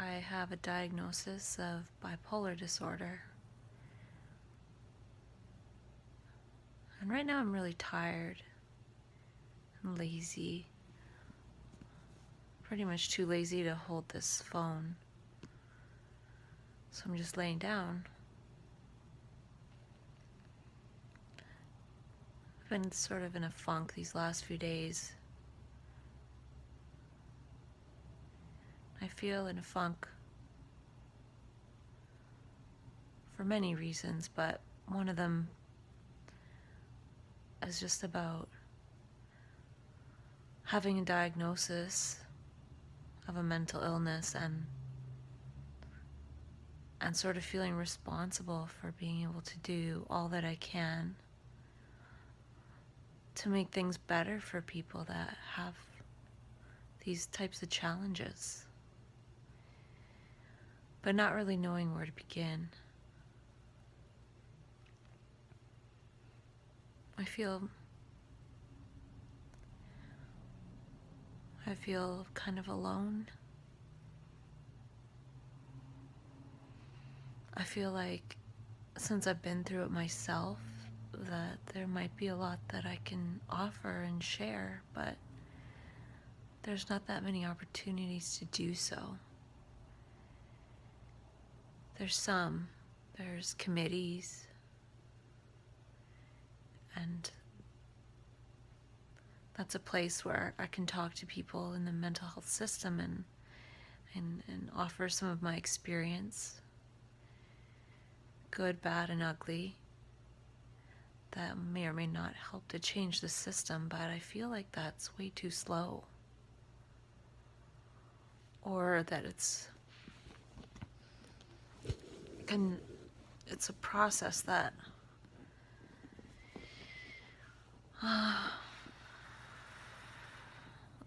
I have a diagnosis of bipolar disorder. And right now I'm really tired and lazy. Pretty much too lazy to hold this phone. So I'm just laying down. I've been sort of in a funk these last few days. I feel in a funk for many reasons, but one of them is just about having a diagnosis of a mental illness and sort of feeling responsible for being able to do all that I can to make things better for people that have these types of challenges, but not really knowing where to begin. I feel kind of alone. I feel like since I've been through it myself, that there might be a lot that I can offer and share, but there's not that many opportunities to do so. There's committees, and that's a place where I can talk to people in the mental health system and offer some of my experience, good, bad, and ugly, that may or may not help to change the system, but I feel like that's way too slow. Or that it's a process that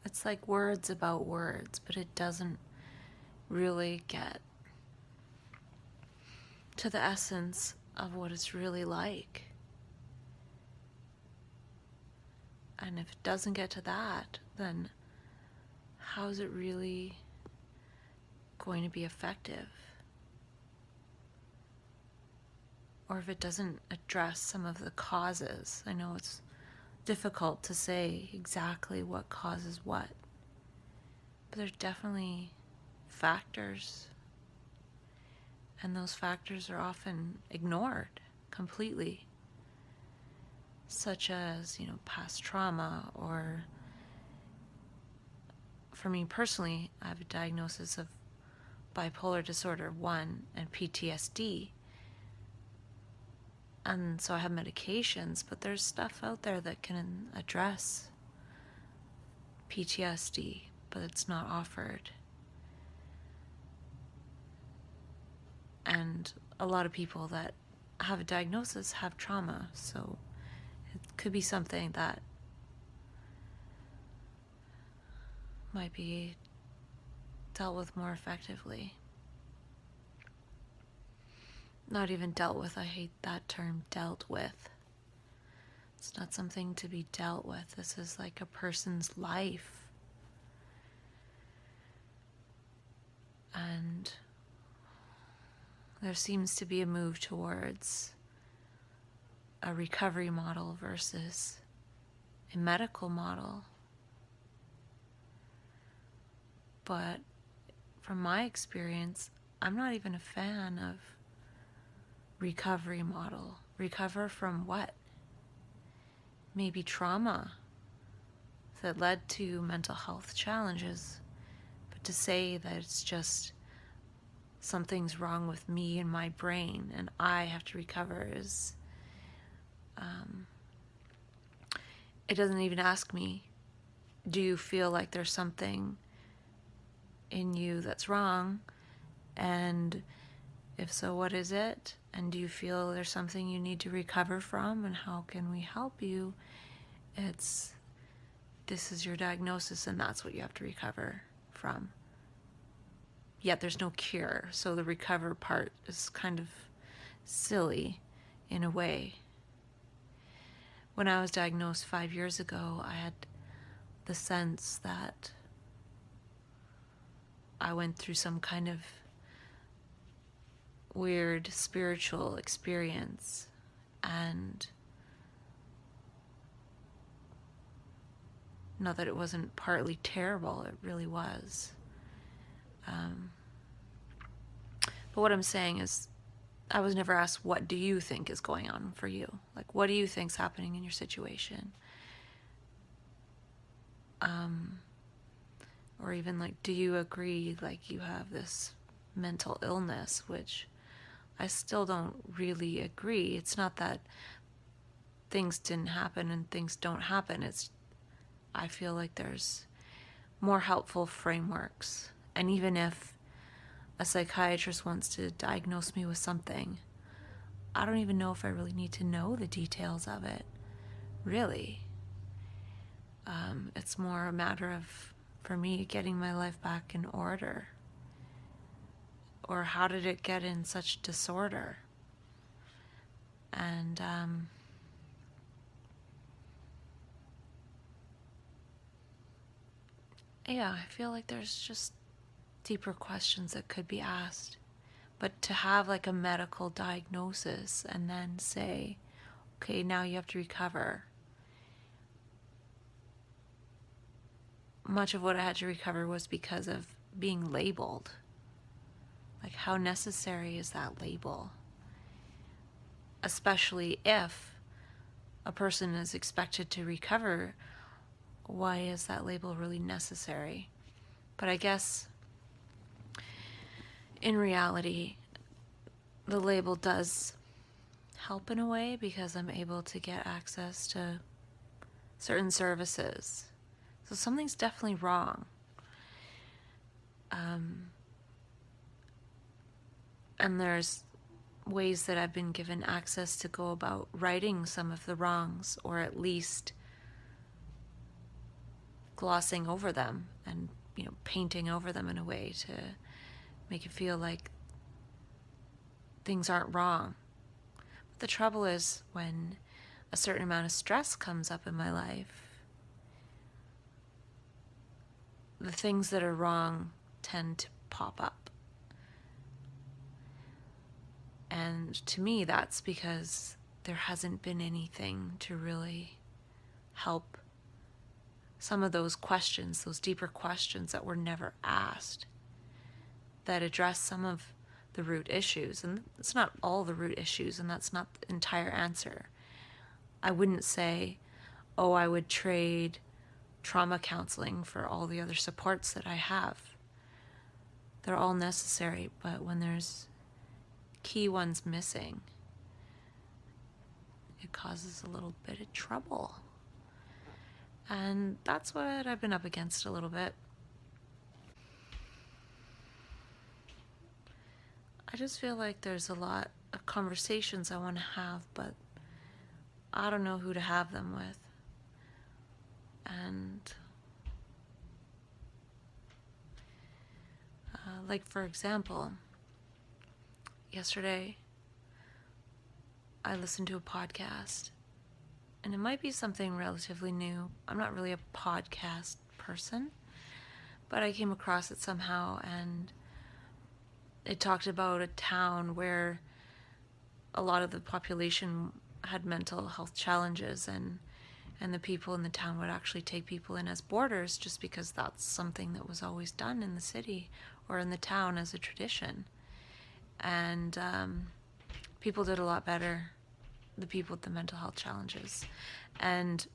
it's like words about words, but it doesn't really get to the essence of what it's really like. And if it doesn't get to that, then how is it really going to be effective? Or if it doesn't address some of the causes. I know it's difficult to say exactly what causes what, but there's definitely factors, and those factors are often ignored completely, such as, past trauma, or for me personally, I have a diagnosis of bipolar disorder 1 and PTSD. And so I have medications, but there's stuff out there that can address PTSD, but it's not offered. And a lot of people that have a diagnosis have trauma, so it could be something that might be dealt with more effectively. Not even dealt with, I hate that term, dealt with. It's not something to be dealt with. This is like a person's life. And there seems to be a move towards a recovery model versus a medical model. But from my experience, I'm not even a fan of recovery model. Recover from what? Maybe trauma that led to mental health challenges. But to say that it's just something's wrong with me and my brain and I have to recover is, it doesn't even ask me, do you feel like there's something in you that's wrong? And if so, what is it? And do you feel there's something you need to recover from? And how can we help you? This is your diagnosis, and that's what you have to recover from. Yet there's no cure, so the recover part is kind of silly in a way. When I was diagnosed 5 years ago, I had the sense that I went through some kind of weird spiritual experience, and not that it wasn't partly terrible, it really was. But what I'm saying is, I was never asked, what do you think is going on for you? Like, what do you think's happening in your situation? Or even like, do you agree like you have this mental illness, which I still don't really agree. It's not that things didn't happen and things don't happen. I feel like there's more helpful frameworks. And even if a psychiatrist wants to diagnose me with something, I don't even know if I really need to know the details of it, really. It's more a matter of, for me, getting my life back in order. Or how did it get in such disorder? And yeah, I feel like there's just deeper questions that could be asked. But to have like a medical diagnosis and then say, okay, now you have to recover. Much of what I had to recover was because of being labeled. Like, how necessary is that label? Especially if a person is expected to recover, why is that label really necessary? But I guess in reality, the label does help in a way, because I'm able to get access to certain services. So something's definitely wrong. And there's ways that I've been given access to go about righting some of the wrongs, or at least glossing over them and, painting over them in a way to make it feel like things aren't wrong. But the trouble is, when a certain amount of stress comes up in my life, the things that are wrong tend to pop up. And to me, that's because there hasn't been anything to really help some of those questions, those deeper questions that were never asked, that address some of the root issues. And it's not all the root issues, and that's not the entire answer. I wouldn't say, oh, I would trade trauma counseling for all the other supports that I have. They're all necessary, but when there's key ones missing, it causes a little bit of trouble. And that's what I've been up against a little bit. I just feel like there's a lot of conversations I want to have, but I don't know who to have them with. And like, for example, yesterday I listened to a podcast, and it might be something relatively new. I'm not really a podcast person, but I came across it somehow, and it talked about a town where a lot of the population had mental health challenges, and the people in the town would actually take people in as boarders, just because that's something that was always done in the city or in the town as a tradition. And people did a lot better, the people with the mental health challenges. And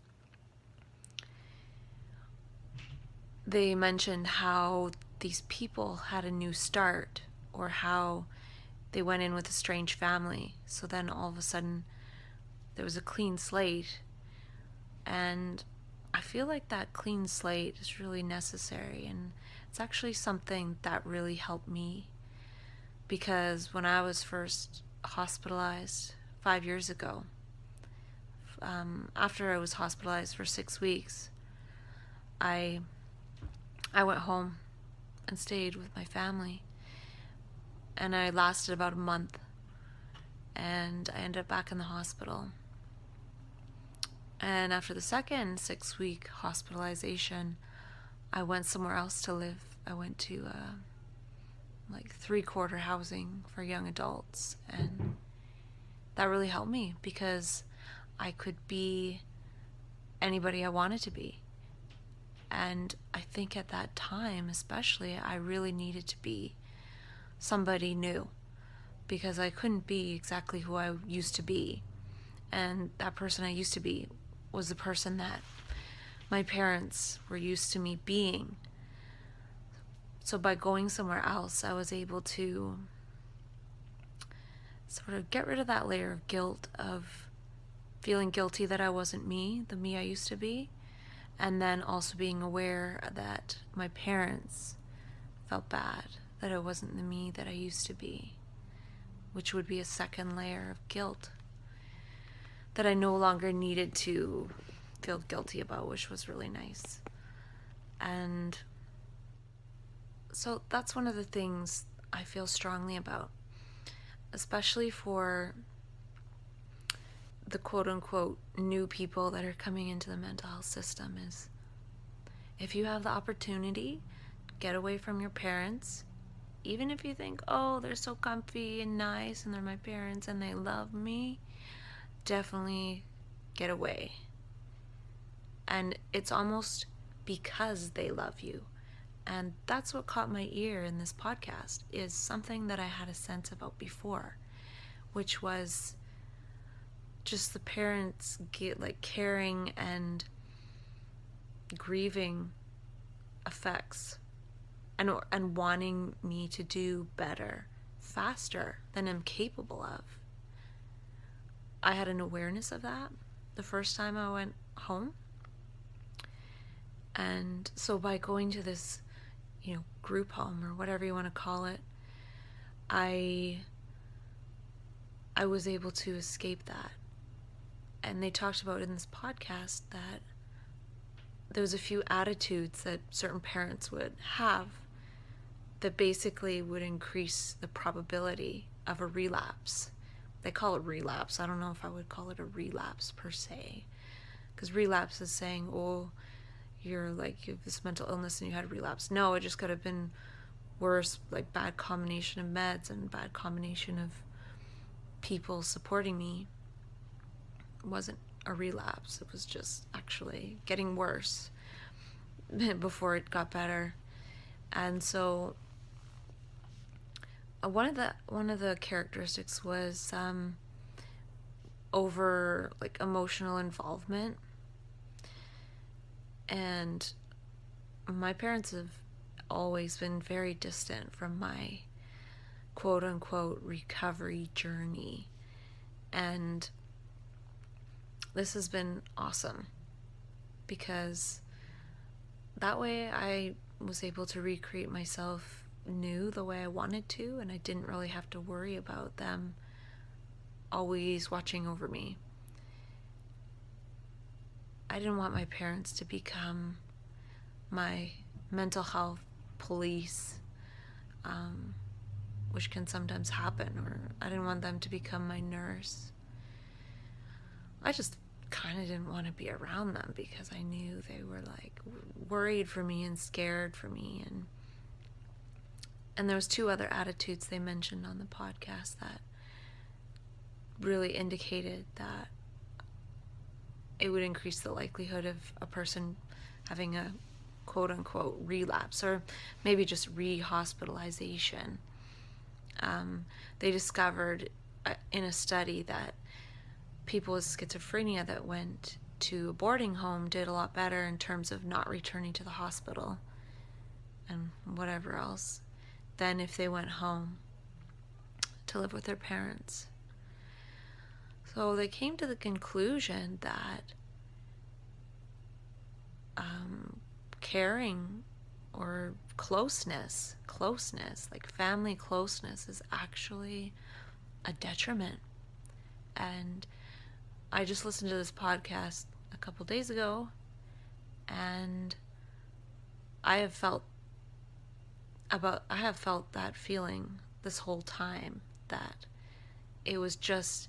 they mentioned how these people had a new start, or how they went in with a strange family. So then all of a sudden there was a clean slate. And I feel like that clean slate is really necessary. And it's actually something that really helped me, because when I was first hospitalized 5 years ago, after I was hospitalized for 6 weeks, I went home and stayed with my family. And I lasted about a month, and I ended up back in the hospital. And after the second 6-week hospitalization, I went somewhere else to live. I went to like 3/4 housing for young adults, and that really helped me because I could be anybody I wanted to be. And I think at that time especially, I really needed to be somebody new because I couldn't be exactly who I used to be. And that person I used to be was the person that my parents were used to me being. So by going somewhere else, I was able to sort of get rid of that layer of guilt, of feeling guilty that I wasn't me, the me I used to be, and then also being aware that my parents felt bad that I wasn't the me that I used to be, which would be a second layer of guilt that I no longer needed to feel guilty about, which was really nice. And so that's one of the things I feel strongly about, especially for the quote-unquote new people that are coming into the mental health system, is if you have the opportunity, get away from your parents. Even if you think, oh, they're so comfy and nice and they're my parents and they love me, definitely get away. And it's almost because they love you. And that's what caught my ear in this podcast, is something that I had a sense about before, which was just the parents caring and grieving effects and wanting me to do better, faster than I'm capable of. I had an awareness of that the first time I went home. And so by going to this, group home or whatever you want to call it, I was able to escape that. And they talked about in this podcast that there was a few attitudes that certain parents would have that basically would increase the probability of a relapse. They call it relapse. I don't know if I would call it a relapse per se, because relapse is saying, oh, you have this mental illness and you had a relapse. No, it just could have been worse, like bad combination of meds and bad combination of people supporting me. It wasn't a relapse. It was just actually getting worse before it got better. And so one of the characteristics was over emotional involvement. And my parents have always been very distant from my quote-unquote recovery journey. And this has been awesome because that way I was able to recreate myself new the way I wanted to, and I didn't really have to worry about them always watching over me. I didn't want my parents to become my mental health police, which can sometimes happen, or I didn't want them to become my nurse. I just kind of didn't want to be around them because I knew they were worried for me and scared for me. And there was two other attitudes they mentioned on the podcast that really indicated that it would increase the likelihood of a person having a quote-unquote relapse, or maybe just re-hospitalization. They discovered in a study that people with schizophrenia that went to a boarding home did a lot better in terms of not returning to the hospital and whatever else than if they went home to live with their parents. So they came to the conclusion that caring or closeness, like family closeness, is actually a detriment. And I just listened to this podcast a couple days ago, and I have felt that feeling this whole time, that it was just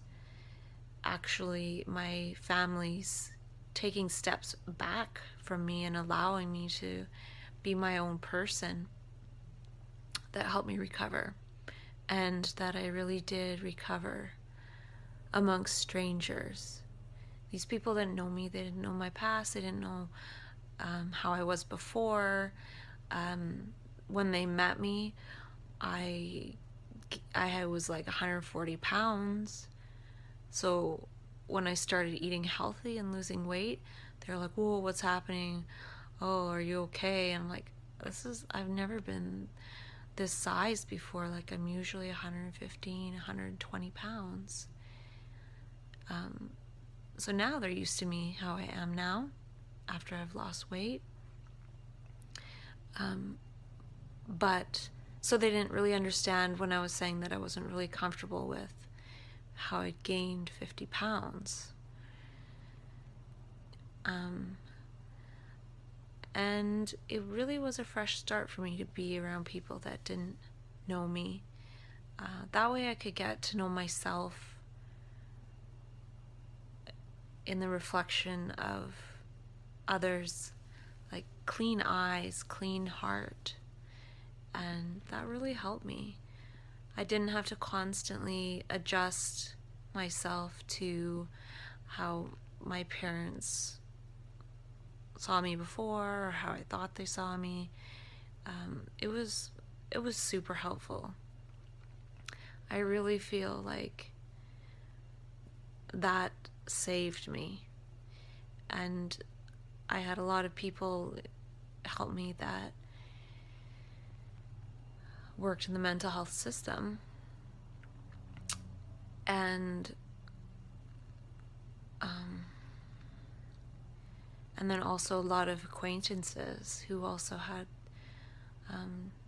actually my family's taking steps back from me and allowing me to be my own person. that helped me recover, and that I really did recover amongst strangers. These people didn't know me, they didn't know my past, they didn't know how I was before. When they met me, I was like 140 pounds. So when I started eating healthy and losing weight, they're like, whoa, what's happening? Oh, are you okay? And I'm like, I've never been this size before. Like, I'm usually 115, 120 pounds. So now they're used to me how I am now after I've lost weight. But so they didn't really understand when I was saying that I wasn't really comfortable with how I'd gained 50 pounds. And it really was a fresh start for me to be around people that didn't know me. That way I could get to know myself in the reflection of others, like clean eyes, clean heart. And that really helped me. I didn't have to constantly adjust myself to how my parents saw me before or how I thought they saw me. It was super helpful. I really feel like that saved me. And I had a lot of people help me that worked in the mental health system. And then also a lot of acquaintances who also had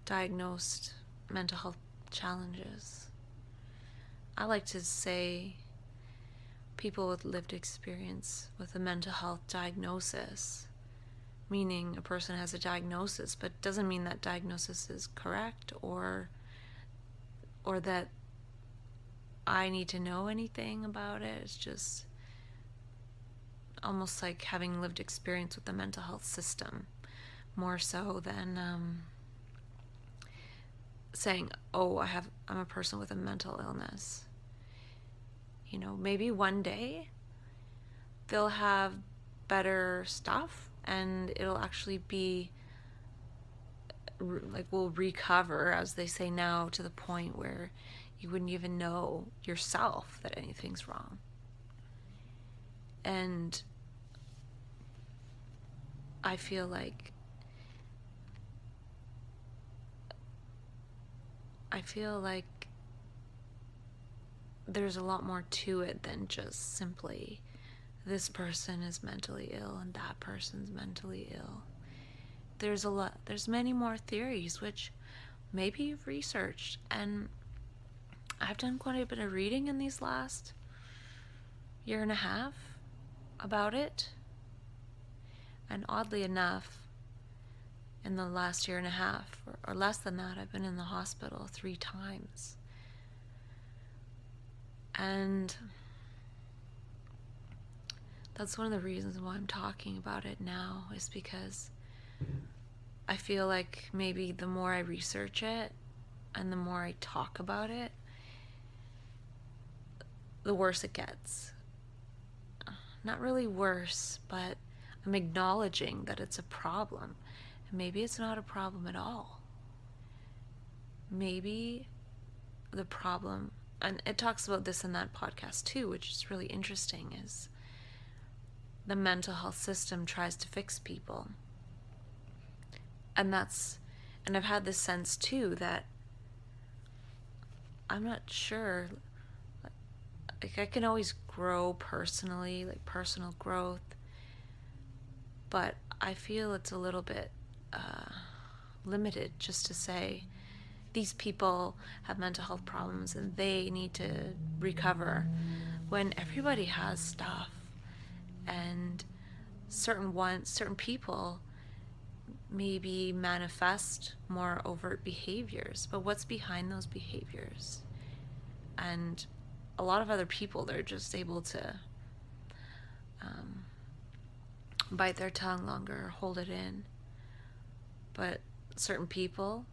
diagnosed mental health challenges. I like to say people with lived experience with a mental health diagnosis, meaning a person has a diagnosis, but doesn't mean that diagnosis is correct or that I need to know anything about it. It's just almost like having lived experience with the mental health system, more so than saying, oh, I'm a person with a mental illness. You know, maybe one day they'll have better stuff and it'll actually be like, we'll recover, as they say now, to the point where you wouldn't even know yourself that anything's wrong. And I feel like there's a lot more to it than just simply this person is mentally ill and that person's mentally ill. There's many more theories which maybe you've researched, and I've done quite a bit of reading in these last year and a half about it. And oddly enough, in the last year and a half, or less than that, I've been in the hospital 3 times. And that's one of the reasons why I'm talking about it now, is because I feel like maybe the more I research it and the more I talk about it, the worse it gets. Not really worse, but I'm acknowledging that it's a problem. And maybe it's not a problem at all. Maybe the problem, and it talks about this in that podcast too, which is really interesting, is the mental health system tries to fix people. And I've had this sense too that I'm not sure, like I can always grow personally, like personal growth, but I feel it's a little bit limited just to say these people have mental health problems and they need to recover, when everybody has stuff, and certain people maybe manifest more overt behaviors, but what's behind those behaviors? And a lot of other people, they're just able to bite their tongue longer, hold it in. But certain people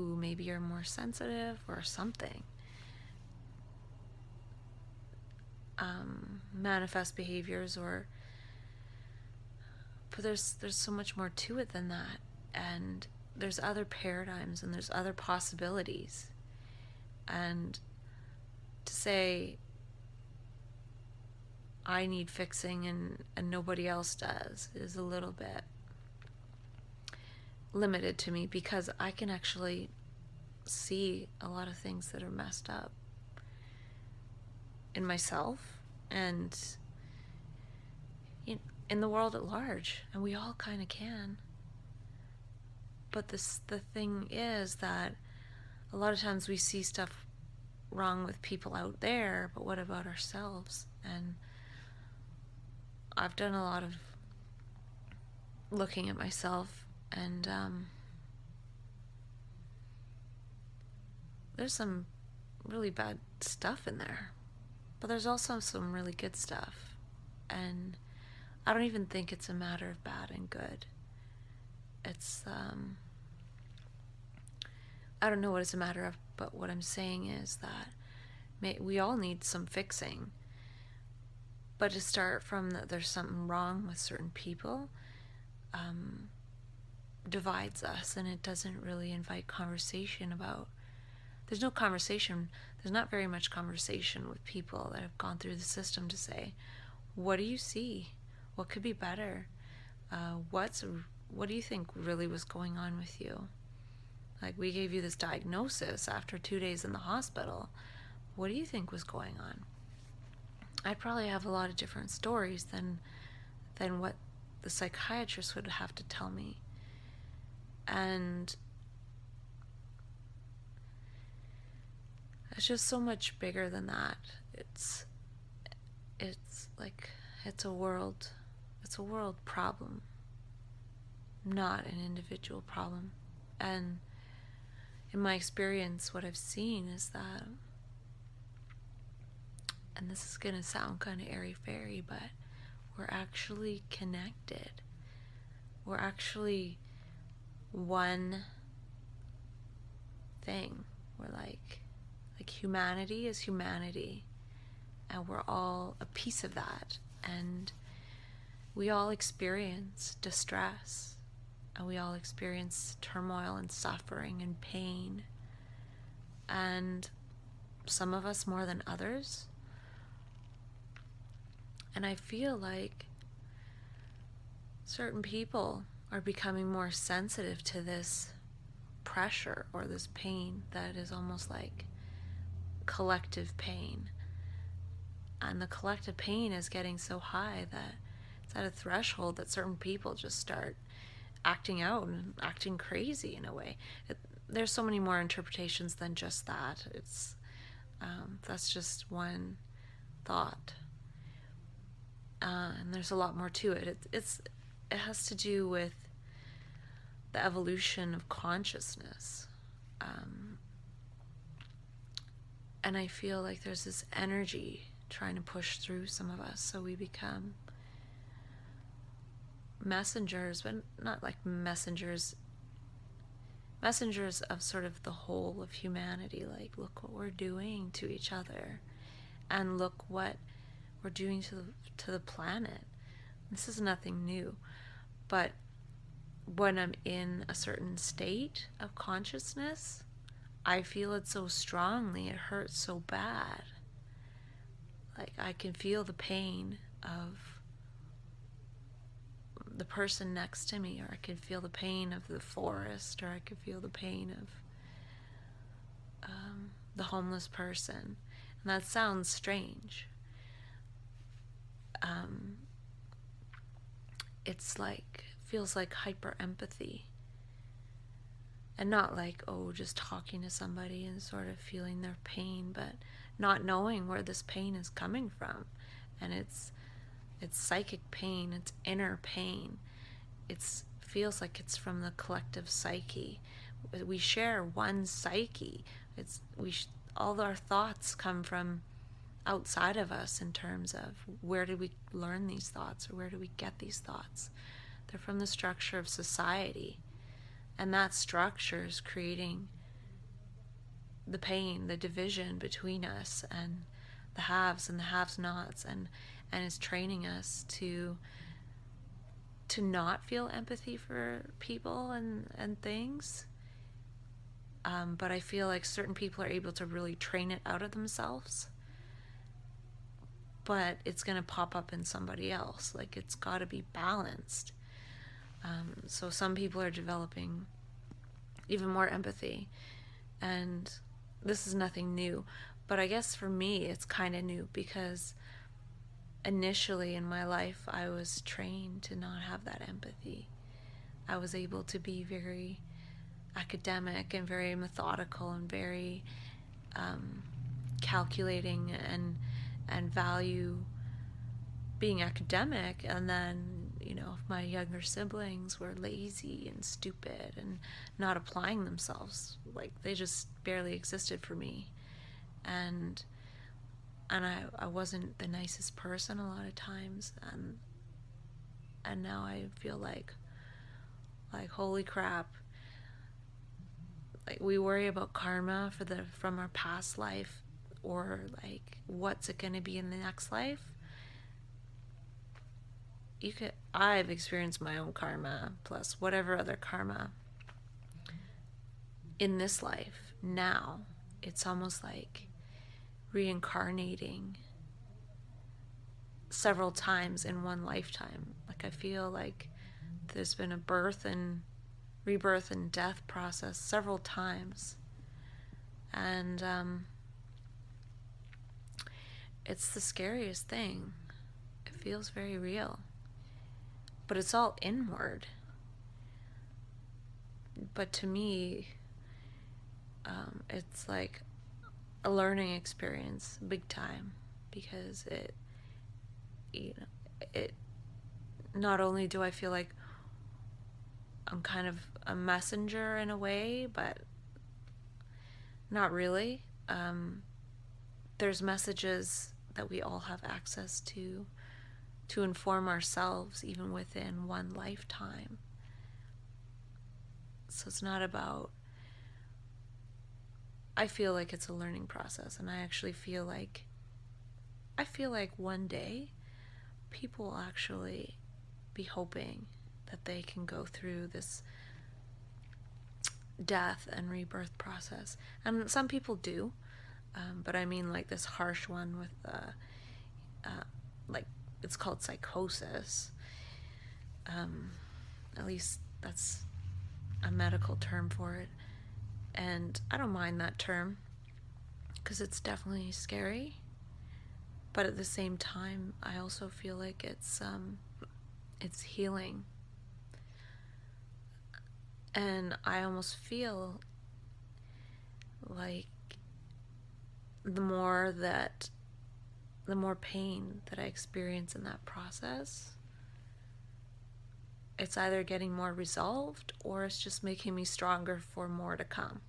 who maybe are more sensitive or something. Manifest behaviors, but there's so much more to it than that, and there's other paradigms and there's other possibilities. And to say I need fixing and nobody else does is a little bit limited to me, because I can actually see a lot of things that are messed up in myself and in the world at large, and we all kind of can. But the thing is that a lot of times we see stuff wrong with people out there, but what about ourselves? And I've done a lot of looking at myself, and there's some really bad stuff in there, but there's also some really good stuff. And I don't even think it's a matter of bad and good. It's I don't know what it's a matter of, but what I'm saying is that we all need some fixing. But to start from that there's something wrong with certain people divides us, and it doesn't really invite conversation about. There's no conversation. There's not very much conversation with people that have gone through the system to say, what do you see? What could be better? What do you think really was going on with you? Like, we gave you this diagnosis after 2 days in the hospital. What do you think was going on? I'd probably have a lot of different stories than what the psychiatrist would have to tell me. And it's just so much bigger than that. It's like it's a world problem, not an individual problem. And in my experience, what I've seen is that, and this is going to sound kind of airy-fairy, but we're actually connected. We're actually one thing. We're like humanity is humanity, and we're all a piece of that. And we all experience distress, and we all experience turmoil and suffering and pain, and some of us more than others. And I feel like certain people are becoming more sensitive to this pressure or this pain that is almost like collective pain. And the collective pain is getting so high that it's at a threshold that certain people just start acting out and acting crazy in a way. There's so many more interpretations than just that. It's that's just one thought. And there's a lot more to it. It has to do with the evolution of consciousness. And I feel like there's this energy trying to push through some of us, so we become messengers, but not like messengers of sort of the whole of humanity. Like, look what we're doing to each other, and look what we're doing to the planet. This is nothing new, but when I'm in a certain state of consciousness, I feel it so strongly. It hurts so bad. Like, I can feel the pain of the person next to me, or I can feel the pain of the forest, or I can feel the pain of the homeless person. And that sounds strange. It's like, feels like hyper empathy, and not like, oh, just talking to somebody and sort of feeling their pain, but not knowing where this pain is coming from. And it's psychic pain, it's inner pain. It feels like it's from the collective psyche. We share one psyche. All our thoughts come from outside of us, in terms of where did we learn these thoughts, or where do we get these thoughts? They're from the structure of society, and that structure is creating the pain, the division between us, and the haves and the have-nots, and is training us to not feel empathy for people and things. But I feel like certain people are able to really train it out of themselves. But it's going to pop up in somebody else. Like, it's got to be balanced. So some people are developing even more empathy. And this is nothing new. But I guess for me, it's kind of new because initially in my life, I was trained to not have that empathy. I was able to be very academic and very methodical and very calculating and value being academic. And then, you know, if my younger siblings were lazy and stupid and not applying themselves, like, they just barely existed for me. And I wasn't the nicest person a lot of times, and now I feel like holy crap. Like, we worry about karma from our past life, or like, what's it going to be in the next life. I've experienced my own karma plus whatever other karma in this life. Now it's almost like reincarnating several times in one lifetime. Like, I feel like there's been a birth and rebirth and death process several times, and it's the scariest thing. It feels very real, but it's all inward. But to me, it's like a learning experience, big time, because it not only do I feel like I'm kind of a messenger in a way, but not really. There's messages that we all have access to inform ourselves even within one lifetime. So it's not about, I feel like it's a learning process, and I actually feel like one day people will actually be hoping that they can go through this death and rebirth process. And some people do, but I mean, like, this harsh one with like, it's called psychosis. At least that's a medical term for it. And I don't mind that term because it's definitely scary. But at the same time, I also feel like it's healing. And I almost feel like the more pain that I experience in that process, it's either getting more resolved or it's just making me stronger for more to come.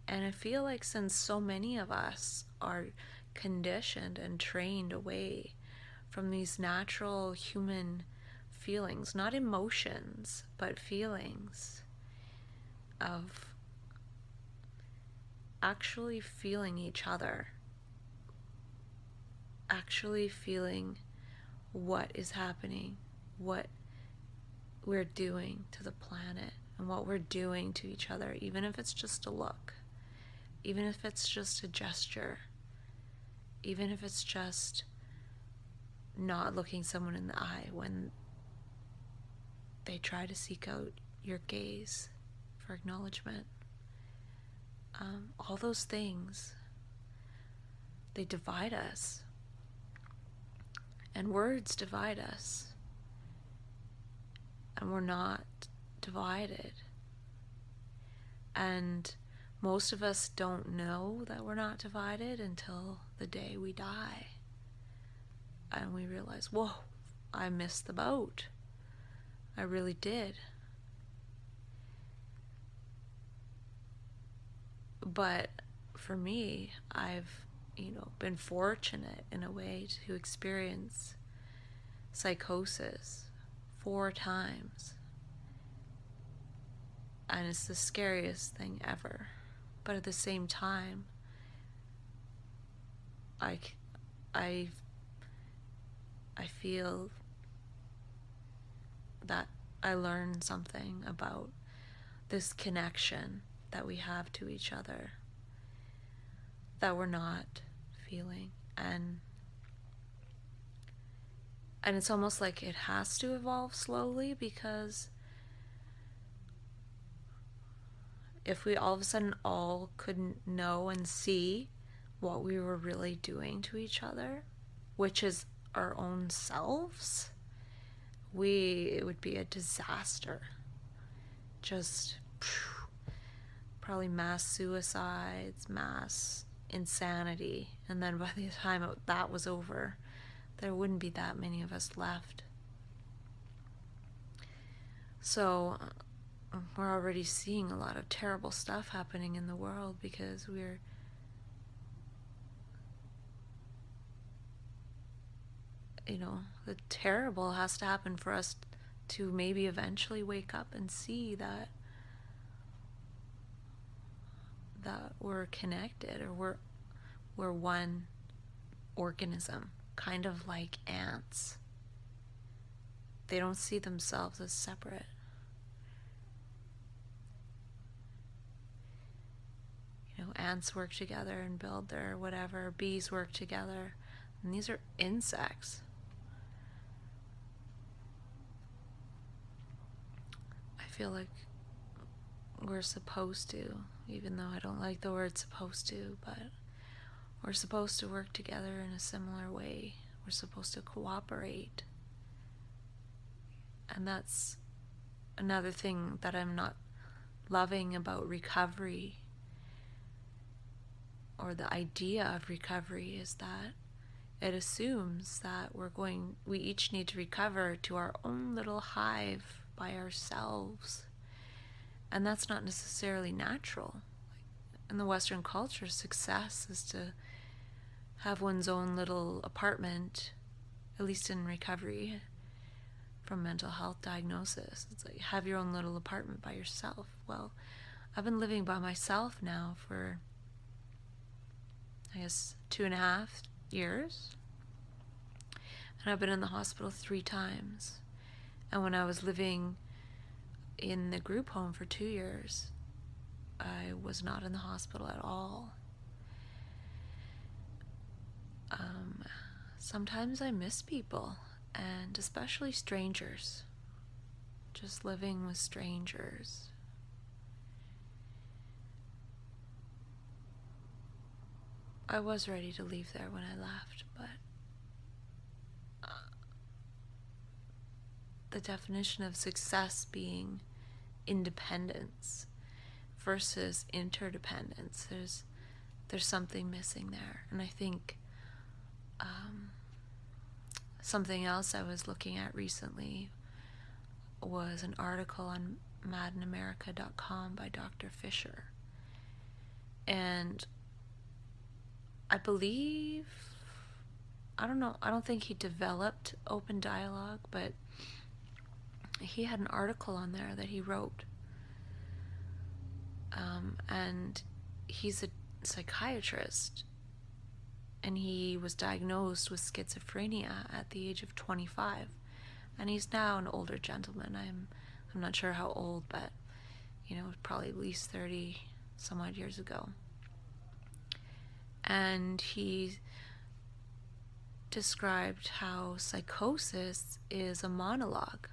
And I feel like since so many of us are conditioned and trained away from these natural human feelings, not emotions, but feelings of actually feeling each other, actually feeling what is happening, what we're doing to the planet, and what we're doing to each other, even if it's just a look, even if it's just a gesture, even if it's just not looking someone in the eye when they try to seek out your gaze for acknowledgement. All those things, they divide us. And words divide us. And we're not divided. And most of us don't know that we're not divided until the day we die. And we realize, whoa, I missed the boat. I really did. But for me, I've, been fortunate in a way to experience psychosis 4 times. And it's the scariest thing ever. But at the same time, I, I, I feel that I learned something about this connection that we have to each other that we're not feeling. And it's almost like it has to evolve slowly, because if we all of a sudden all couldn't know and see what we were really doing to each other, which is our own selves, it would be a disaster. Just probably mass suicides, mass insanity. And then by the time that was over, there wouldn't be that many of us left. So we're already seeing a lot of terrible stuff happening in the world, because the terrible has to happen for us to maybe eventually wake up and see that we're connected, or we're one organism, kind of like ants. They don't see themselves as separate. Ants work together and build their whatever, bees work together, and these are insects. I feel like we're supposed to, even though I don't like the word supposed to, but we're supposed to work together in a similar way. We're supposed to cooperate. And that's another thing that I'm not loving about recovery, or the idea of recovery, is that it assumes that we each need to recover to our own little hive by ourselves. And that's not necessarily natural. In the Western culture, success is to have one's own little apartment, at least in recovery from mental health diagnosis. It's like, have your own little apartment by yourself. Well, I've been living by myself now for, I guess, 2.5 years. And I've been in the hospital 3 times. And when I was living in the group home for 2 years, I was not in the hospital at all. Sometimes I miss people, and especially strangers. Just living with strangers. I was ready to leave there when I left, but the definition of success being independence versus interdependence, there's something missing there. And I think something else I was looking at recently was an article on America.com by Dr. Fisher. And I believe, I don't think he developed open dialogue, but he had an article on there that he wrote. And he's a psychiatrist, and he was diagnosed with schizophrenia at the age of 25. And he's now an older gentleman. I'm not sure how old, but probably at least 30 some odd years ago. And he described how psychosis is a monologue.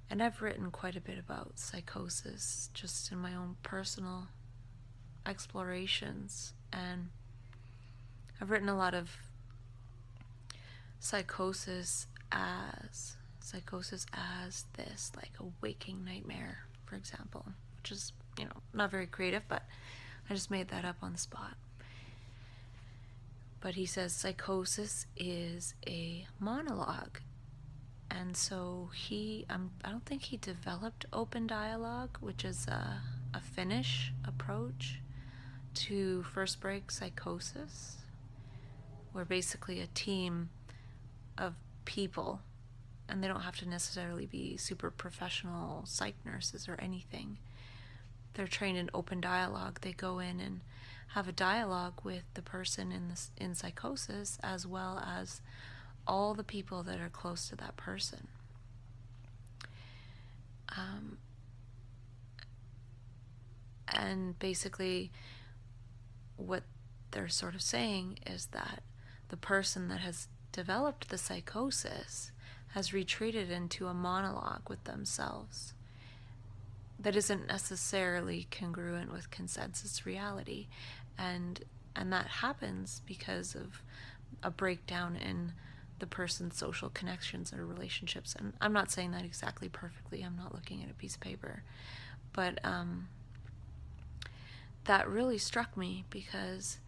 And I've written quite a bit about psychosis just in my own personal explorations. And I've written a lot of psychosis as this, like a waking nightmare, for example, which is, not very creative, but I just made that up on the spot. But he says psychosis is a monologue. And so I don't think he developed open dialogue, which is a Finnish approach to first break psychosis, where basically a team of people, and they don't have to necessarily be super professional psych nurses or anything, they're trained in open dialogue, they go in and have a dialogue with the person in psychosis, as well as all the people that are close to that person. And basically what they're sort of saying is that the person that has developed the psychosis has retreated into a monologue with themselves that isn't necessarily congruent with consensus reality, and that happens because of a breakdown in the person's social connections or relationships. And I'm not saying that exactly perfectly, I'm not looking at a piece of paper, but that really struck me, because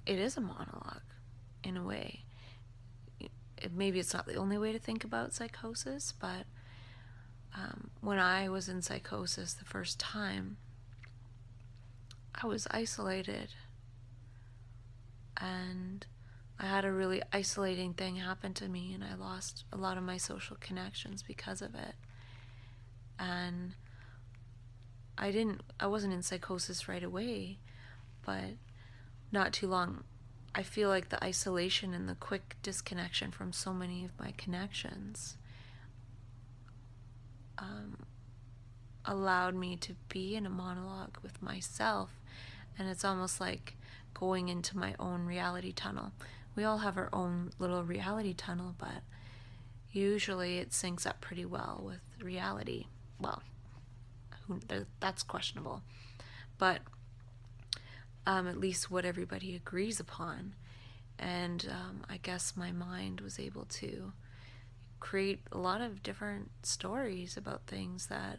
it is a monologue in a way. Maybe it's not the only way to think about psychosis, but when I was in psychosis the first time, I was isolated, and I had a really isolating thing happen to me, and I lost a lot of my social connections because of it. And I wasn't in psychosis right away, but not too long. I feel like the isolation and the quick disconnection from so many of my connections allowed me to be in a monologue with myself, and it's almost like going into my own reality tunnel. We all have our own little reality tunnel, but usually it syncs up pretty well with reality. Well, that's questionable, but at least what everybody agrees upon. And I guess my mind was able to create a lot of different stories about things that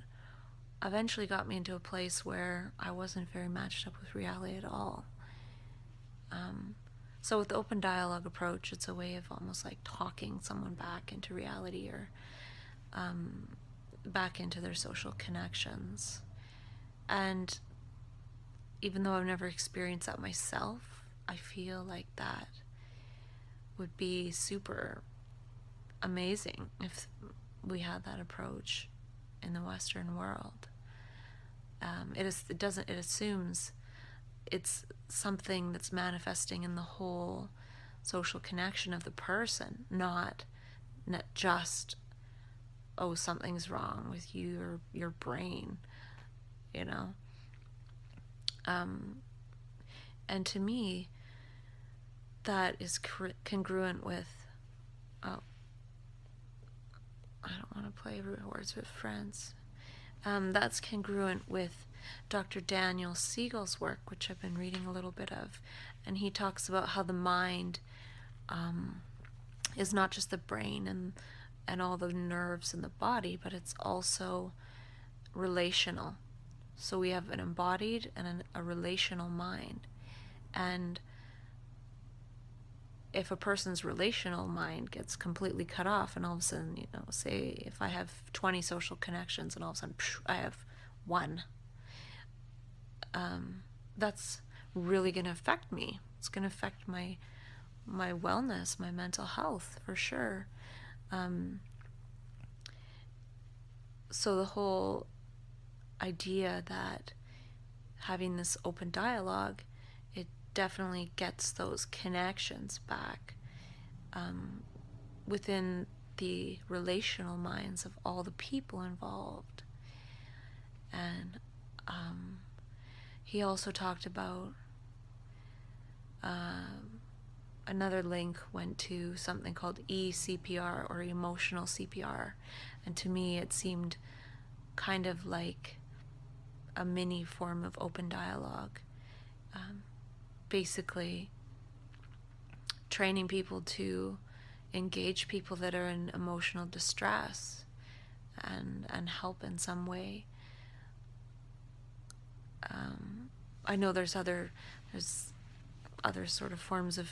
eventually got me into a place where I wasn't very matched up with reality at all. So with the open dialogue approach, it's a way of almost like talking someone back into reality, or back into their social connections. And even though I've never experienced that myself, I feel like that would be super amazing if we had that approach in the Western world. It assumes it's something that's manifesting in the whole social connection of the person, not just, oh, something's wrong with you or your brain, you know. And to me, that is congruent with, I don't want to play words with friends. That's congruent with Dr. Daniel Siegel's work, which I've been reading a little bit of, and he talks about how the mind is not just the brain and all the nerves in the body, but it's also relational. So we have an embodied and a relational mind. And if a person's relational mind gets completely cut off, and all of a sudden, you know, say if I have 20 social connections and all of a sudden I have one, that's really going to affect me. It's going to affect my wellness, my mental health, for sure. So the whole idea that having this open dialogue, it definitely gets those connections back within the relational minds of all the people involved. And he also talked about another link went to something called CPR, or emotional CPR, and to me it seemed kind of like a mini form of open dialogue, basically training people to engage people that are in emotional distress and help in some way. I know there's other sort of forms of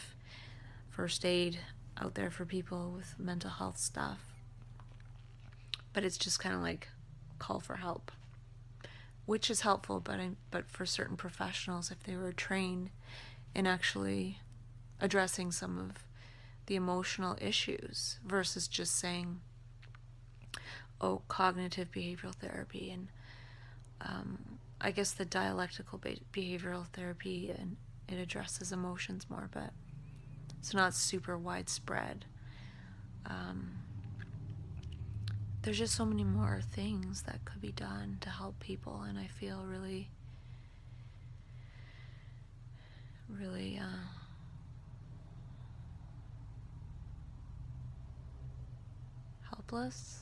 first aid out there for people with mental health stuff, but it's just kind of like call for help, which is helpful, but for certain professionals, if they were trained in actually addressing some of the emotional issues versus just saying, oh, cognitive behavioral therapy and I guess the dialectical behavioral therapy, and it addresses emotions more, but it's not super widespread. There's just so many more things that could be done to help people, and I feel really, really helpless.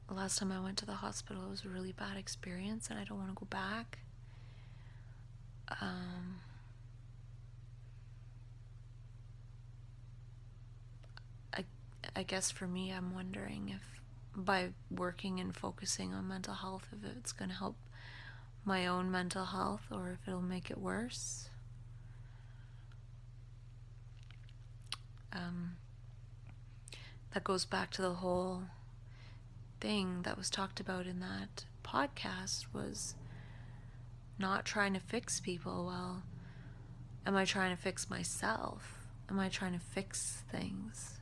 The last time I went to the hospital, it was a really bad experience, and I don't want to go back. I guess for me, I'm wondering if by working and focusing on mental health, if it's going to help my own mental health or if it'll make it worse. That goes back to the whole thing that was talked about in that podcast, was not trying to fix people. Well, am I trying to fix myself? Am I trying to fix things?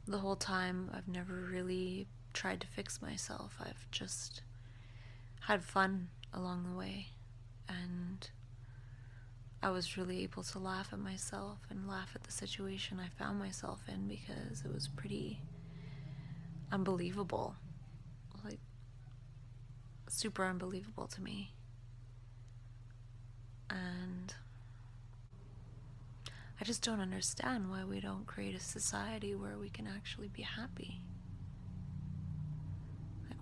The whole time, I've never really tried to fix myself. I've just had fun along the way, and I was really able to laugh at myself and laugh at the situation I found myself in, because it was pretty unbelievable, like super unbelievable to me. And I just don't understand why we don't create a society where we can actually be happy. Like,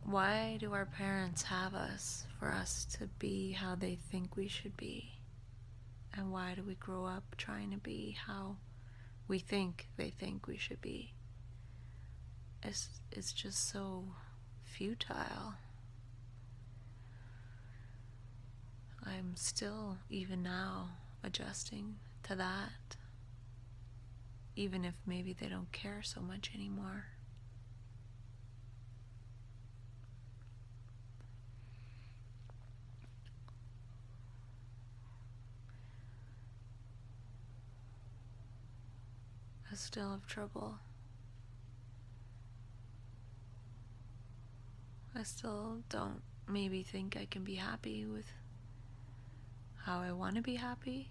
why do our parents have us for us to be how they think we should be? And why do we grow up trying to be how we think they think we should be? It's just so futile. I'm still, even now, adjusting to that, even if maybe they don't care so much anymore. I still have trouble. I still don't maybe think I can be happy with how I want to be happy.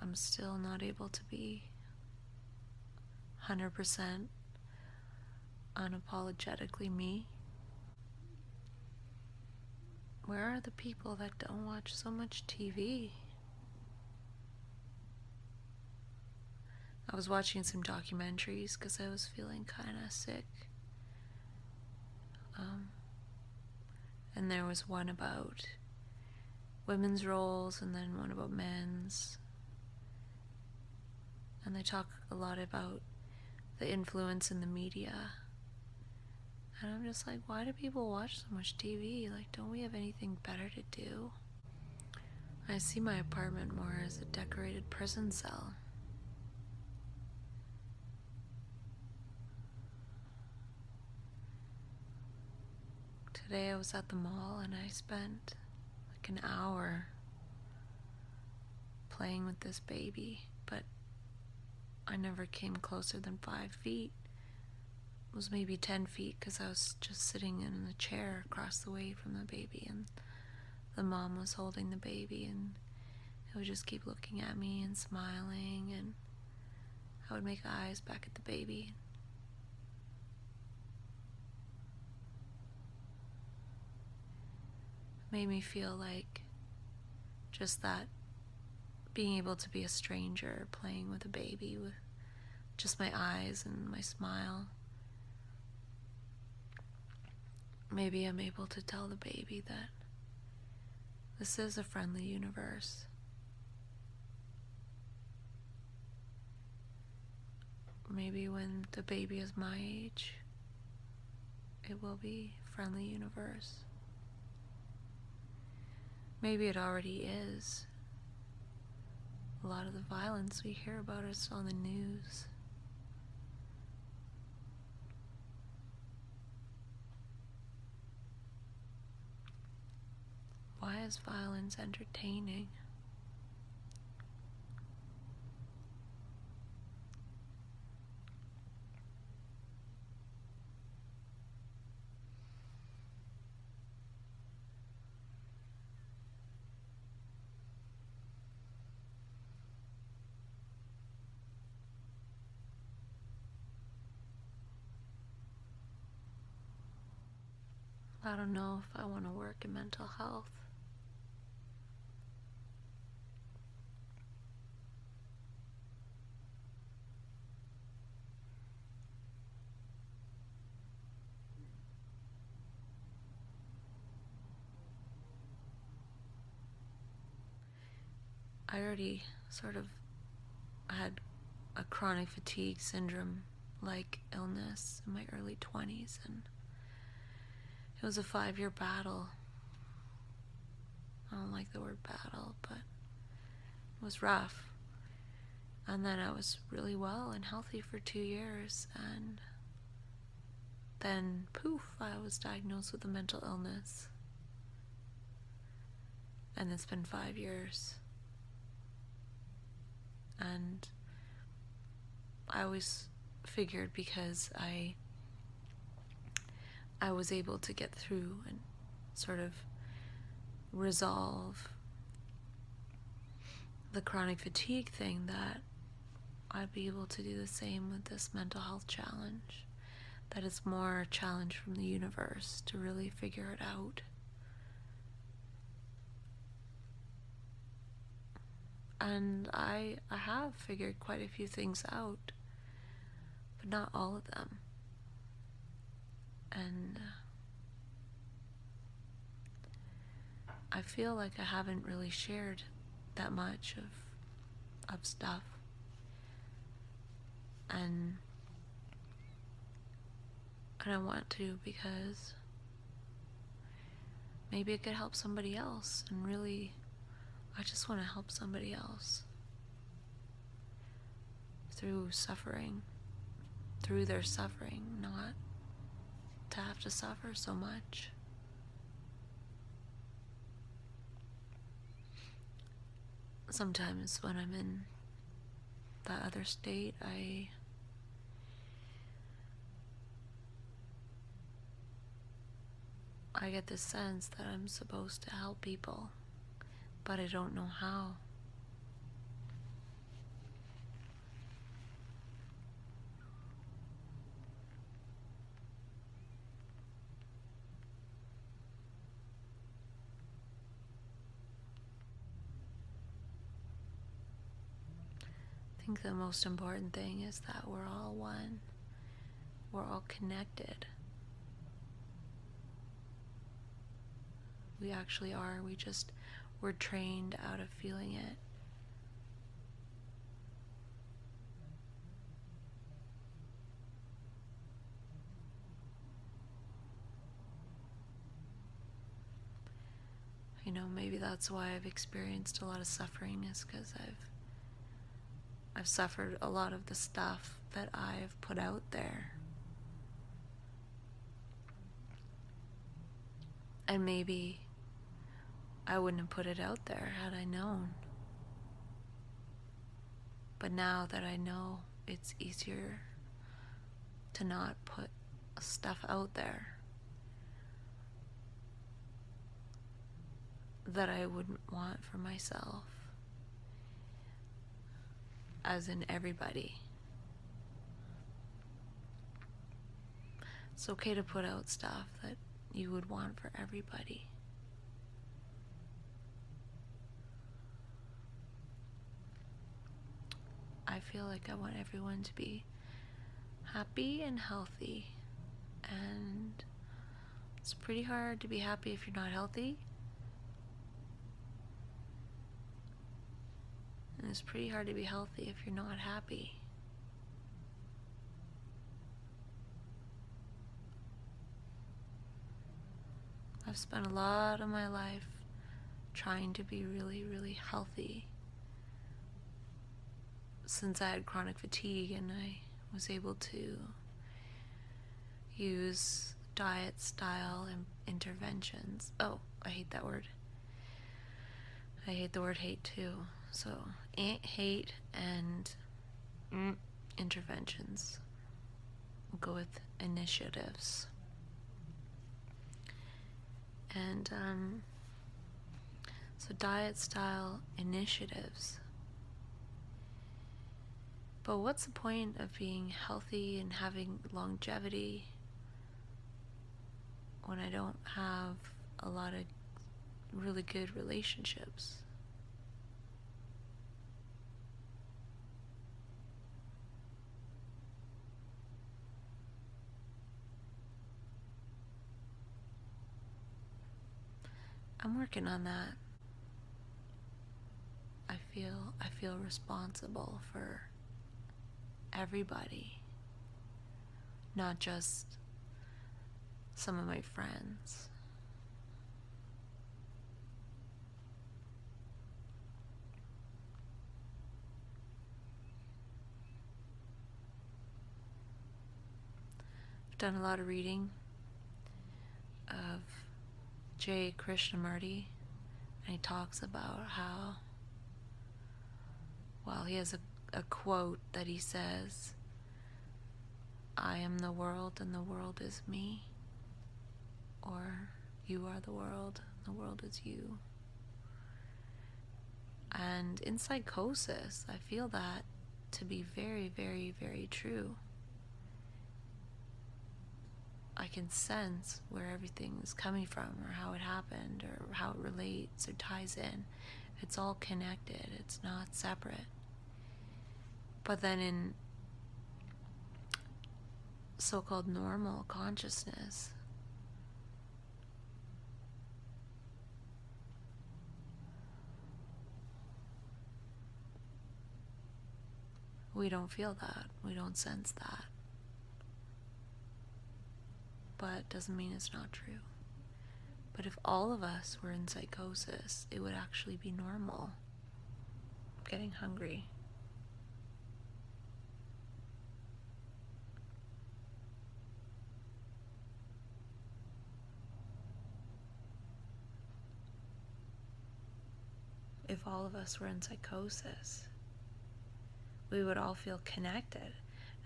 I'm still not able to be 100% unapologetically me. Where are the people that don't watch so much TV? I was watching some documentaries because I was feeling kind of sick. And there was one about women's roles and then one about men's. And they talk a lot about the influence in the media. And I'm just like, why do people watch so much TV? Like, don't we have anything better to do? I see my apartment more as a decorated prison cell. Today I was at the mall and I spent like an hour playing with this baby, but I never came closer than 5 feet. It was maybe 10 feet because I was just sitting in the chair across the way from the baby, and the mom was holding the baby, and it would just keep looking at me and smiling, and I would make eyes back at the baby. It made me feel like just that, being able to be a stranger playing with a baby with just my eyes and my smile. Maybe I'm able to tell the baby that this is a friendly universe. Maybe when the baby is my age, it will be a friendly universe. Maybe it already is. A lot of the violence we hear about is on the news. Why is violence entertaining? I don't know if I want to work in mental health. I already sort of had a chronic fatigue syndrome like illness in my early 20s, and it was a 5-year battle. I don't like the word battle, but it was rough. And then I was really well and healthy for 2 years, and then poof, I was diagnosed with a mental illness. And it's been 5 years. And I always figured because I was able to get through and sort of resolve the chronic fatigue thing, that I'd be able to do the same with this mental health challenge. That it's more a challenge from the universe to really figure it out. And I have figured quite a few things out, but not all of them. And I feel like I haven't really shared that much of stuff. And I want to, because maybe it could help somebody else. And really, I just want to help somebody else through suffering, through their suffering, not to have to suffer so much. Sometimes when I'm in that other state, I get this sense that I'm supposed to help people, but I don't know how. I think the most important thing is that we're all one. We're all connected. We actually are. We're trained out of feeling it. You know, maybe that's why I've experienced a lot of suffering, is because I've suffered a lot of the stuff that I've put out there. And maybe I wouldn't have put it out there had I known. But now that I know, it's easier to not put stuff out there that I wouldn't want for myself, as in everybody. It's okay to put out stuff that you would want for everybody. I feel like I want everyone to be happy and healthy, and it's pretty hard to be happy if you're not healthy, and it's pretty hard to be healthy if you're not happy. I've spent a lot of my life trying to be really, really healthy, since I had chronic fatigue and I was able to use diet style and interventions. Oh, I hate that word. I hate the word hate too. So, hate and interventions. We'll go with initiatives. And so diet style initiatives. But what's the point of being healthy and having longevity when I don't have a lot of really good relationships? I'm working on that. I feel responsible for everybody, not just some of my friends. I've done a lot of reading of J. Krishnamurti, and he talks about how, well, he has a quote that he says, "I am the world and the world is me," or "You are the world and the world is you." And in psychosis, I feel that to be very, very, very true. I can sense where everything is coming from, or how it happened, or how it relates or ties in. It's all connected, it's not separate. But then in so-called normal consciousness, we don't feel that, we don't sense that. But doesn't mean it's not true. But if all of us were in psychosis, it would actually be normal. I'm getting hungry. If all of us were in psychosis, we would all feel connected,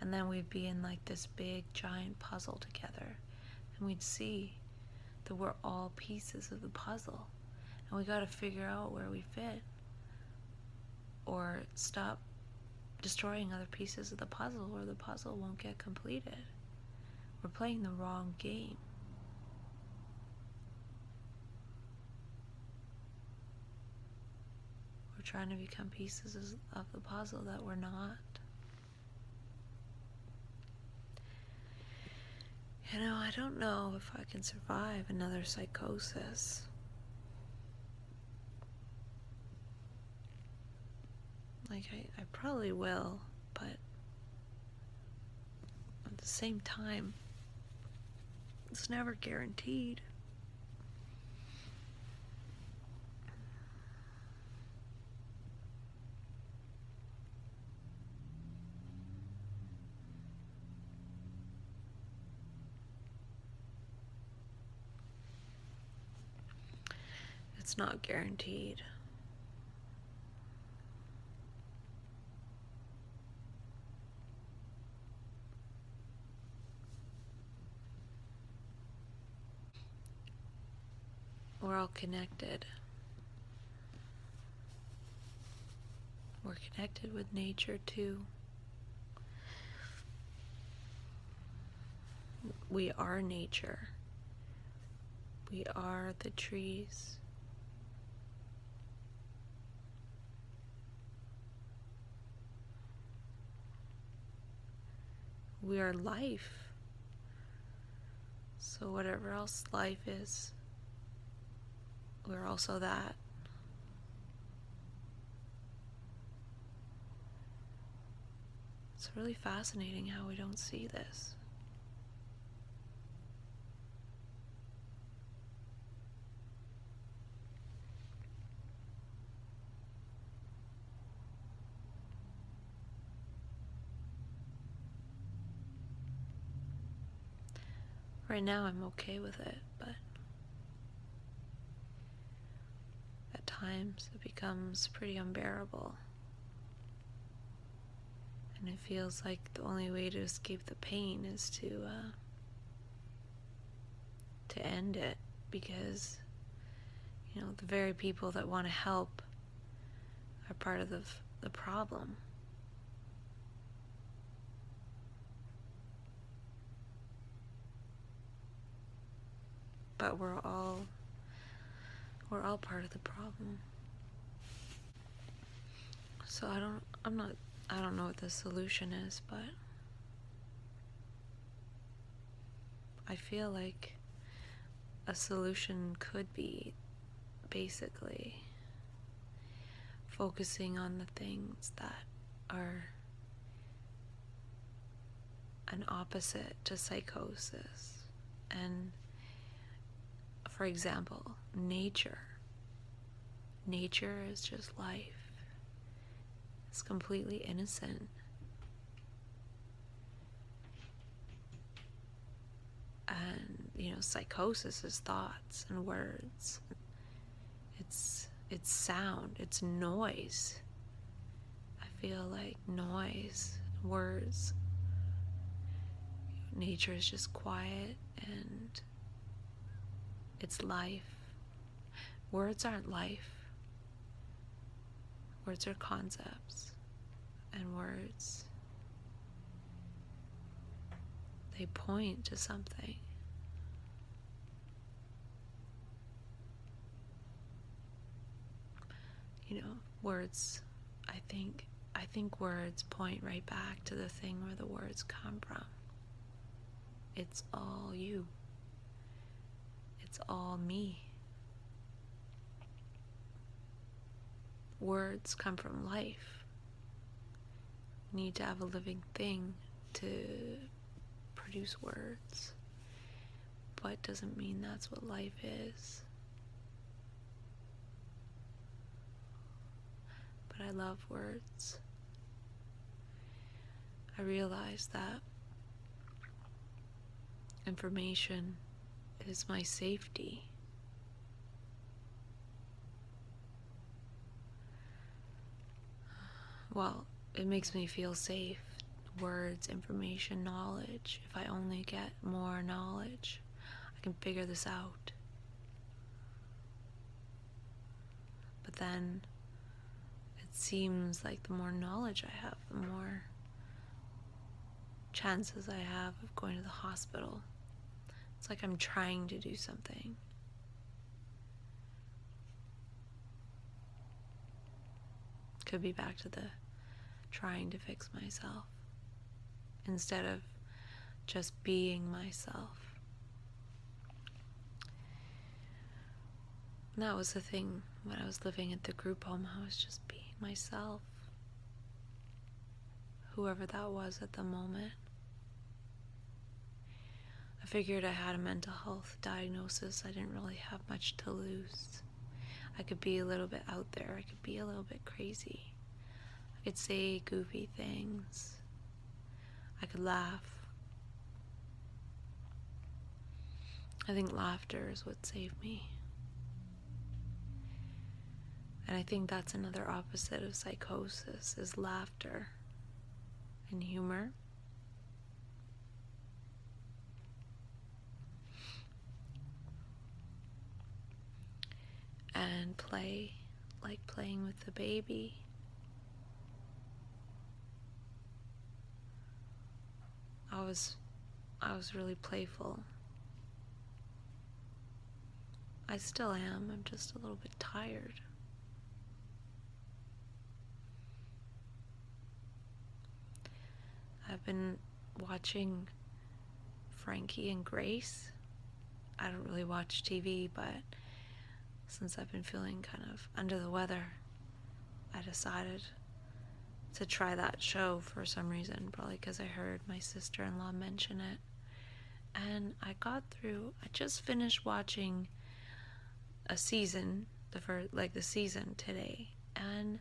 and then we'd be in like this big giant puzzle together, and we'd see that we're all pieces of the puzzle, and we got to figure out where we fit, or stop destroying other pieces of the puzzle, or the puzzle won't get completed. We're playing the wrong game. We're trying to become pieces of the puzzle that we're not. You know, I don't know if I can survive another psychosis. Like, I probably will, but at the same time, it's never guaranteed. It's not guaranteed. We're all connected. We're connected with nature too. We are nature. We are the trees. We are life. So whatever else life is, we're also that. It's really fascinating how we don't see this. Right now I'm okay with it, but at times it becomes pretty unbearable. And it feels like the only way to escape the pain is to end it, because the very people that want to help are part of the problem. But we're all part of the problem. So I don't know what the solution is, but I feel like a solution could be basically focusing on the things that are an opposite to psychosis. And for example, nature. Nature is just life. It's completely innocent. And psychosis is thoughts and words. It's sound, it's noise. I feel like noise, words. Nature is just quiet and it's life. Words aren't life. Words are concepts, and words, they point to something. Words, I think words point right back to the thing where the words come from. It's all you. It's all me. Words come from life. We need to have a living thing to produce words. But doesn't mean that's what life is. But I love words. I realize that information is my safety. Well, it makes me feel safe. Words, information, knowledge. If I only get more knowledge, I can figure this out. But then it seems like the more knowledge I have, the more chances I have of going to the hospital. It's like I'm trying to do something. Could be back to the trying to fix myself instead of just being myself. And that was the thing when I was living at the group home. I was just being myself, whoever that was at the moment. I figured I had a mental health diagnosis. I didn't really have much to lose. I could be a little bit out there. I could be a little bit crazy. I could say goofy things. I could laugh. I think laughter is what saved me. And I think that's another opposite of psychosis, is laughter and humor. And play, like playing with the baby. I was really playful. I still am. I'm just a little bit tired. I've been watching Frankie and Grace. I don't really watch TV, but since I've been feeling kind of under the weather, I decided to try that show for some reason, probably because I heard my sister-in-law mention it. And I just finished watching a season, the season today, and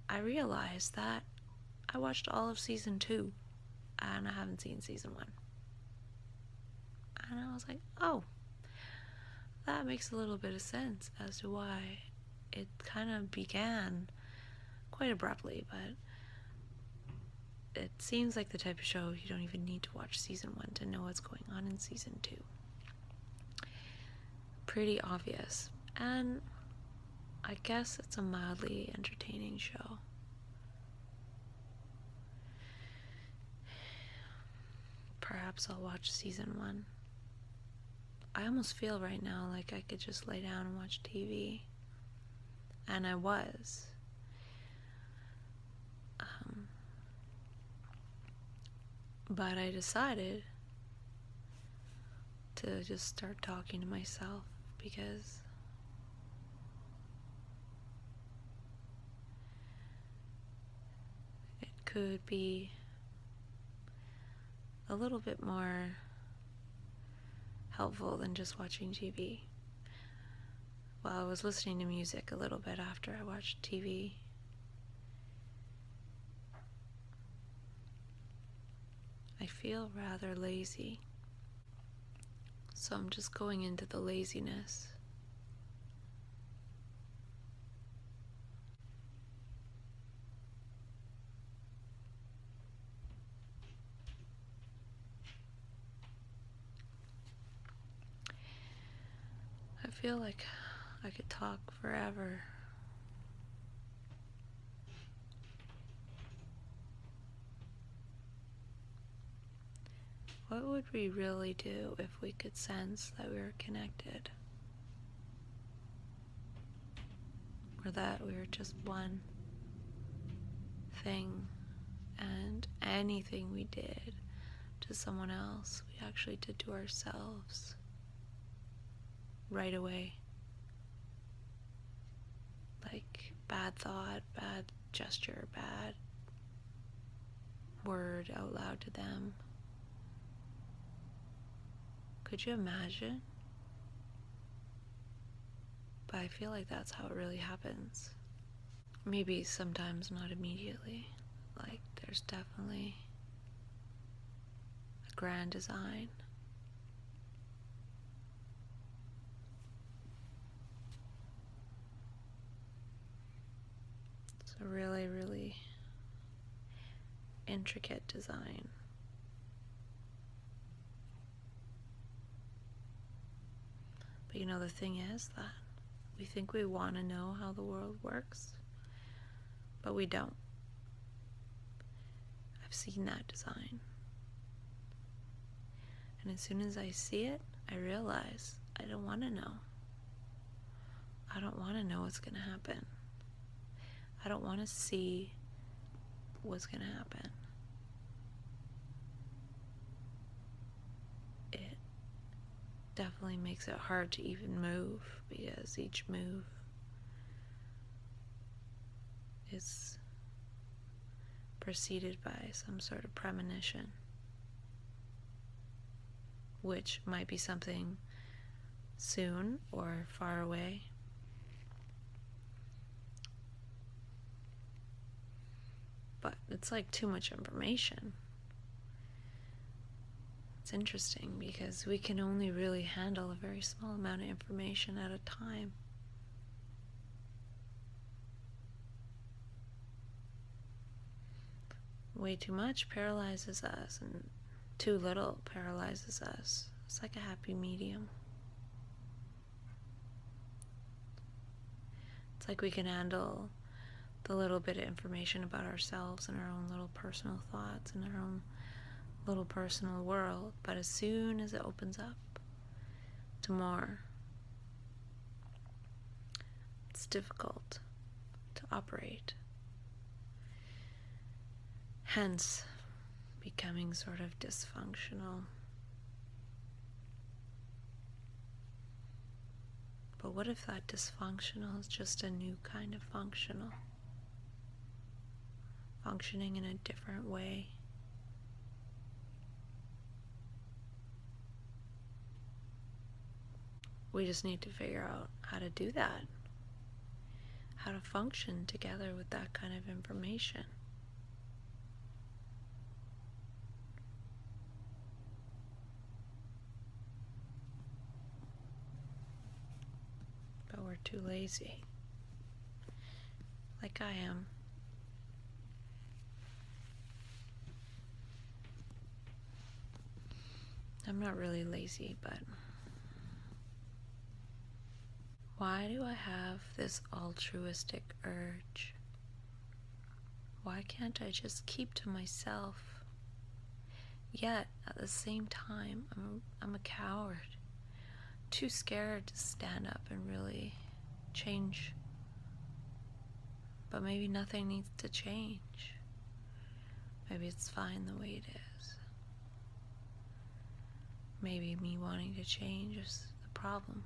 I realized that I watched all of season 2, and I haven't seen season 1. And I was like, oh, that makes a little bit of sense as to why it kind of began quite abruptly, but it seems like the type of show you don't even need to watch season 1 to know what's going on in season 2. Pretty obvious, and I guess it's a mildly entertaining show. Perhaps I'll watch season 1. I almost feel right now like I could just lay down and watch TV. And I was. But I decided to just start talking to myself because it could be a little bit more helpful than just watching TV. Well, I was listening to music a little bit after I watched TV. I feel rather lazy, so I'm just going into the laziness. I feel like I could talk forever. What would we really do if we could sense that we were connected? Or that we were just one thing, and anything we did to someone else, we actually did to ourselves right away. Like bad thought, bad gesture, bad word out loud to them. Could you imagine? But I feel like that's how it really happens. Maybe sometimes not immediately. Like there's definitely a grand design. It's a really, really intricate design. But you know, the thing is that we think we want to know how the world works, but we don't. I've seen that design. And as soon as I see it, I realize I don't want to know. I don't want to know what's going to happen. I don't want to see what's going to happen. It definitely makes it hard to even move, because each move is preceded by some sort of premonition, which might be something soon or far away. But it's like too much information. It's interesting because we can only really handle a very small amount of information at a time. Way too much paralyzes us, and too little paralyzes us. It's like a happy medium. It's like we can handle the little bit of information about ourselves and our own little personal thoughts and our own little personal world, but as soon as it opens up to more, it's difficult to operate. Hence, becoming sort of dysfunctional. But what if that dysfunctional is just a new kind of functional? Functioning in a different way. We just need to figure out how to do that. How to function together with that kind of information. we're too lazy. Like I am. I'm not really lazy, but why do I have this altruistic urge? Why can't I just keep to myself? Yet, at the same time, I'm a coward. Too scared to stand up and really change. But maybe nothing needs to change. Maybe it's fine the way it is. Maybe me wanting to change is the problem.